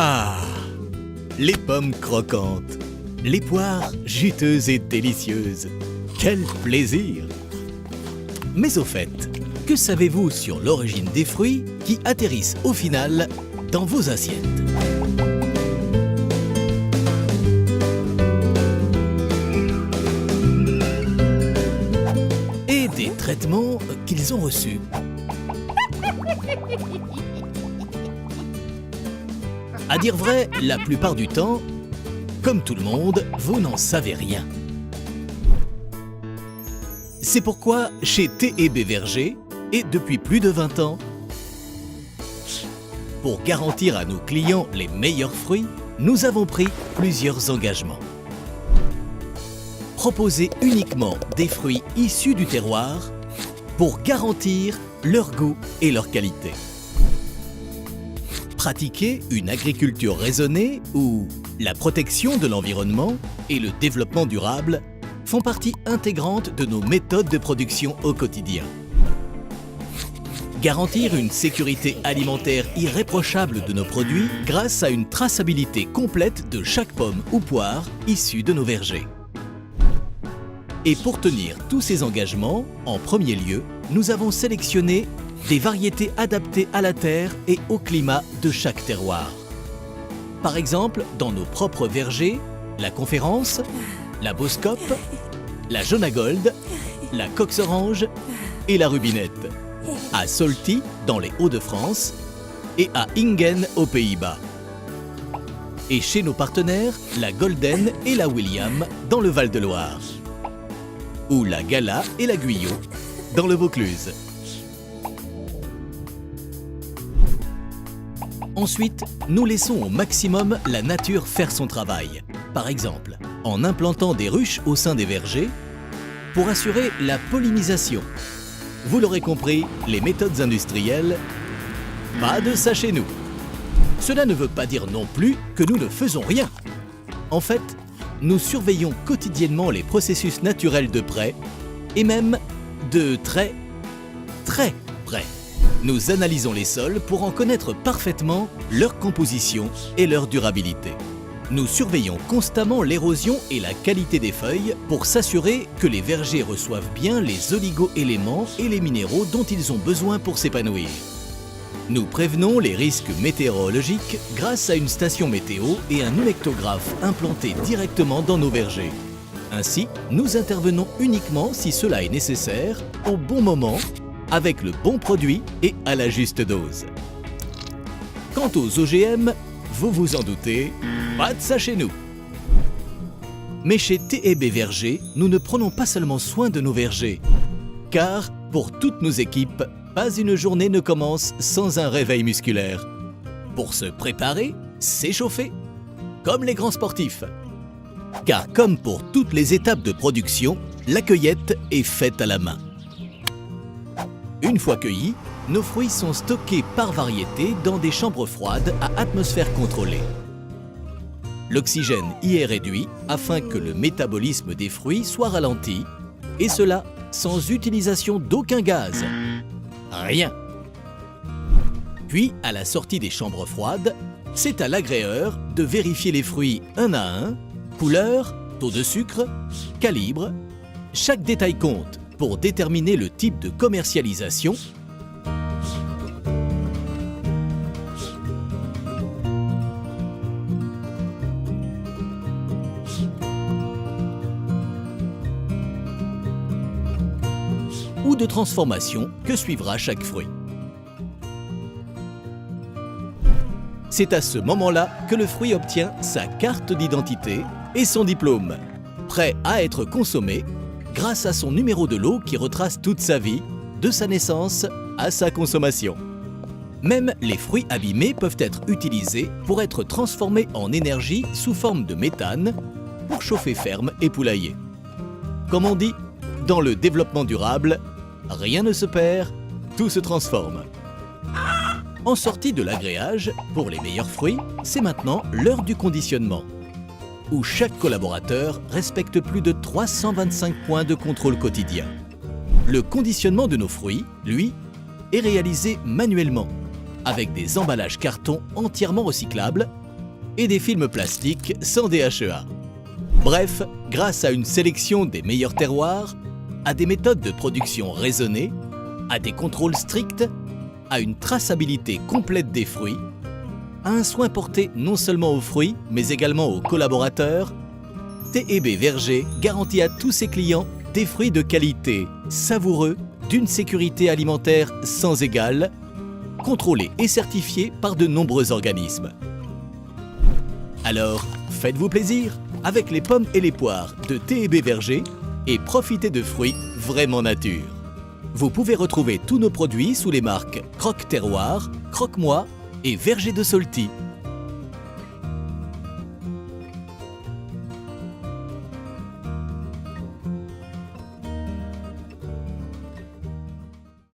Ah, les pommes croquantes, les poires juteuses et délicieuses. Quel plaisir! Mais au fait, que savez-vous sur l'origine des fruits qui atterrissent au final dans vos assiettes? Et des traitements qu'ils ont reçus. À dire vrai, la plupart du temps, comme tout le monde, vous n'en savez rien. C'est pourquoi, chez T&B Verger, et depuis plus de 20 ans, pour garantir à nos clients les meilleurs fruits, nous avons pris plusieurs engagements. Proposer uniquement des fruits issus du terroir pour garantir leur goût et leur qualité. Pratiquer une agriculture raisonnée où la protection de l'environnement et le développement durable font partie intégrante de nos méthodes de production au quotidien. Garantir une sécurité alimentaire irréprochable de nos produits grâce à une traçabilité complète de chaque pomme ou poire issue de nos vergers. Et pour tenir tous ces engagements, en premier lieu, nous avons sélectionné des variétés adaptées à la terre et au climat de chaque terroir. Par exemple, dans nos propres vergers, la Conférence, la Boscope, la Jonagold, la Cox Orange et la Rubinette. À Solti, dans les Hauts-de-France, et à Ingen, aux Pays-Bas. Et chez nos partenaires, la Golden et la William, dans le Val-de-Loire. Ou la Gala et la Guyot, dans le Vaucluse. Ensuite, nous laissons au maximum la nature faire son travail. Par exemple, en implantant des ruches au sein des vergers pour assurer la pollinisation. Vous l'aurez compris, les méthodes industrielles, pas de ça chez nous. Cela ne veut pas dire non plus que nous ne faisons rien. En fait, nous surveillons quotidiennement les processus naturels de près et même de très près. Nous analysons les sols pour en connaître parfaitement leur composition et leur durabilité. Nous surveillons constamment l'érosion et la qualité des feuilles pour s'assurer que les vergers reçoivent bien les oligo-éléments et les minéraux dont ils ont besoin pour s'épanouir. Nous prévenons les risques météorologiques grâce à une station météo et un humectographe implanté directement dans nos vergers. Ainsi, nous intervenons uniquement si cela est nécessaire, au bon moment, avec le bon produit et à la juste dose. Quant aux OGM, vous vous en doutez, pas de ça chez nous. Mais chez T&B Verger, nous ne prenons pas seulement soin de nos vergers, car pour toutes nos équipes, pas une journée ne commence sans un réveil musculaire. Pour se préparer, s'échauffer, comme les grands sportifs. Car comme pour toutes les étapes de production, la cueillette est faite à la main. Une fois cueillis, nos fruits sont stockés par variété dans des chambres froides à atmosphère contrôlée. L'oxygène y est réduit afin que le métabolisme des fruits soit ralenti, et cela sans utilisation d'aucun gaz. Rien. Puis, à la sortie des chambres froides, c'est à l'agréeur de vérifier les fruits un à un, couleur, taux de sucre, calibre. Chaque détail compte pour déterminer le type de commercialisation ou de transformation que suivra chaque fruit. C'est à ce moment-là que le fruit obtient sa carte d'identité et son diplôme, prêt à être consommé grâce à son numéro de lot qui retrace toute sa vie, de sa naissance à sa consommation. Même les fruits abîmés peuvent être utilisés pour être transformés en énergie sous forme de méthane pour chauffer ferme et poulailler. Comme on dit, dans le développement durable, rien ne se perd, tout se transforme. En sortie de l'agréage, pour les meilleurs fruits, c'est maintenant l'heure du conditionnement, où chaque collaborateur respecte plus de 325 points de contrôle quotidien. Le conditionnement de nos fruits, lui, est réalisé manuellement, avec des emballages carton entièrement recyclables et des films plastiques sans DHEA. Bref, grâce à une sélection des meilleurs terroirs, à des méthodes de production raisonnées, à des contrôles stricts, à une traçabilité complète des fruits, à un soin porté non seulement aux fruits, mais également aux collaborateurs, T&B Verger garantit à tous ses clients des fruits de qualité, savoureux, d'une sécurité alimentaire sans égale, contrôlés et certifiés par de nombreux organismes. Alors, faites-vous plaisir avec les pommes et les poires de T&B Verger et profitez de fruits vraiment nature. Vous pouvez retrouver tous nos produits sous les marques Croque Terroir, Croque Moi et Verger de Solti.